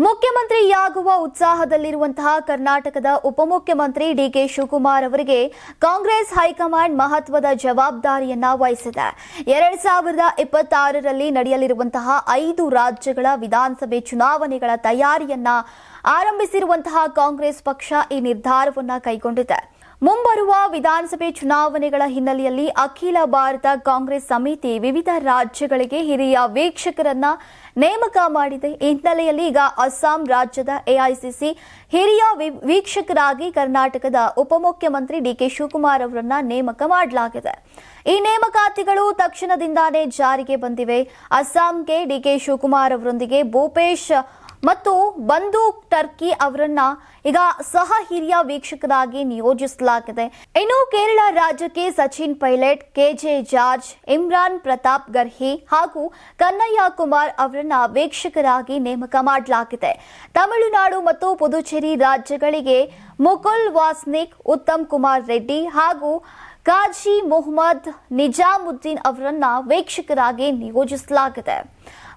ಮುಖ್ಯಮಂತ್ರಿಯಾಗುವ ಉತ್ಸಾಹದಲ್ಲಿರುವಂತಹ ಕರ್ನಾಟಕದ ಉಪಮುಖ್ಯಮಂತ್ರಿ ಡಿಕೆ ಶಿವಕುಮಾರ್ ಅವರಿಗೆ ಕಾಂಗ್ರೆಸ್ ಹೈಕಮಾಂಡ್ ಮಹತ್ವದ ಜವಾಬ್ದಾರಿಯನ್ನ ವಹಿಸಿದೆ. 2026ರಲ್ಲಿ ನಡೆಯಲಿರುವಂತಹ 5 ರಾಜ್ಯಗಳ ವಿಧಾನಸಭೆ ಚುನಾವಣೆಗಳ ತಯಾರಿಯನ್ನ ಆರಂಭಿಸಿರುವಂತಹ ಕಾಂಗ್ರೆಸ್ ಪಕ್ಷ ಈ ನಿರ್ಧಾರವನ್ನ ಕೈಗೊಂಡಿದೆ. ಮುಂಬರುವ ವಿಧಾನಸಭೆ ಚುನಾವಣೆಗಳ ಹಿನ್ನೆಲೆಯಲ್ಲಿ ಅಖಿಲ ಭಾರತ ಕಾಂಗ್ರೆಸ್ ಸಮಿತಿ ವಿವಿಧ ರಾಜ್ಯಗಳಿಗೆ ಹಿರಿಯ ವೀಕ್ಷಕರನ್ನ ನೇಮಕ ಮಾಡಿದೆ. ಈ ಹಿನ್ನೆಲೆಯಲ್ಲಿ ಈಗ ಅಸ್ಸಾಂ ರಾಜ್ಯದ ಎಐಸಿಸಿ ಹಿರಿಯ ವೀಕ್ಷಕರಾಗಿ ಕರ್ನಾಟಕದ ಉಪಮುಖ್ಯಮಂತ್ರಿ ಡಿಕೆ ಶಿವಕುಮಾರ್ ಅವರನ್ನ ನೇಮಕ ಮಾಡಲಾಗಿದೆ. ಈ ನೇಮಕಾತಿಗಳು ತಕ್ಷಣದಿಂದಾನೇ ಜಾರಿಗೆ ಬಂದಿವೆ. ಅಸ್ಸಾಂಗೆ ಡಿಕೆ ಶಿವಕುಮಾರ್ ಅವರೊಂದಿಗೆ ಭೂಪೇಶ್ ಮತ್ತು ಬಂದೂಕ್ ಟರ್ಕಿ ಅವರನ್ನ ಈಗ ಸಹ ಹಿರಿಯ ವೀಕ್ಷಕರಾಗಿ ನಿಯೋಜಿಸಲಾಗಿದೆ. ಇನ್ನು ಕೇರಳ ರಾಜ್ಯಕ್ಕೆ ಸಚಿನ್ ಪೈಲಟ್, ಕೆಜೆ ಜಾರ್ಜ್, ಇಮ್ರಾನ್ ಪ್ರತಾಪ್ ಗರ್ಹಿ ಹಾಗೂ ಕನ್ನಯ್ಯ ಕುಮಾರ್ ಅವರನ್ನ ವೀಕ್ಷಕರಾಗಿ ನೇಮಕ ಮಾಡಲಾಗಿದೆ. ತಮಿಳುನಾಡು ಮತ್ತು ಪುದುಚೇರಿ ರಾಜ್ಯಗಳಿಗೆ ಮುಕುಲ್ ವಾಸ್ನಿಕ್, ಉತ್ತಮ್ ಕುಮಾರ್ ರೆಡ್ಡಿ ಹಾಗೂ ಕಾಜಿ ಮೊಹಮ್ಮದ್ ನಿಜಾಮುದ್ದೀನ್ ಅವರನ್ನ ವೀಕ್ಷಕರಾಗಿ ನಿಯೋಜಿಸಲಾಗಿದೆ.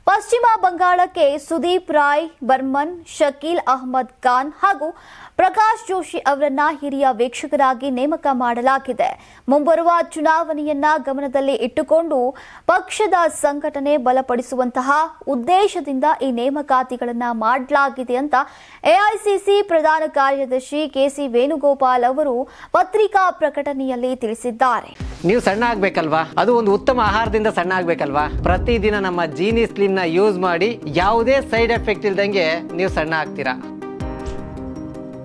ಪಶ್ಚಿಮ ಬಂಗಾಳಕ್ಕೆ ಸುದೀಪ್ ರಾಯ್ ಬರ್ಮನ್, ಶಕೀಲ್ ಅಹ್ಮದ್ ಖಾನ್ ಹಾಗೂ ಪ್ರಕಾಶ್ ಜೋಶಿ ಅವರನ್ನ ಹಿರಿಯ ವೀಕ್ಷಕರಾಗಿ ನೇಮಕ ಮಾಡಲಾಗಿದೆ. ಮುಂಬರುವ ಚುನಾವಣೆಯನ್ನ ಗಮನದಲ್ಲಿ ಇಟ್ಟುಕೊಂಡು ಪಕ್ಷದ ಸಂಘಟನೆ ಬಲಪಡಿಸುವಂತಹ ಉದ್ದೇಶದಿಂದ ಈ ನೇಮಕಾತಿಗಳನ್ನ ಮಾಡಲಾಗಿದೆ ಅಂತ ಎಐಸಿಸಿ ಪ್ರಧಾನ ಕಾರ್ಯದರ್ಶಿ ಕೆಸಿ ವೇಣುಗೋಪಾಲ್ ಅವರು ಪತ್ರಿಕಾ ಪ್ರಕಟಣೆಯಲ್ಲಿ ತಿಳಿಸಿದ್ದಾರೆ. ನೀವು ಸಣ್ಣ ಆಗ್ಬೇಕಲ್ವಾ? ಅದು ಒಂದು ಉತ್ತಮ ಆಹಾರದಿಂದ ಸಣ್ಣ ಆಗ್ಬೇಕಲ್ವಾ? ಪ್ರತಿದಿನ ನಮ್ಮ ಜೀನಿ ಸ್ಲಿಮ್ ನ ಯೂಸ್ ಮಾಡಿ ಯಾವುದೇ ಸೈಡ್ ಎಫೆಕ್ಟ್ ಇಲ್ದಂಗೆ ನೀವು ಸಣ್ಣ ಆಗ್ತೀರಾ.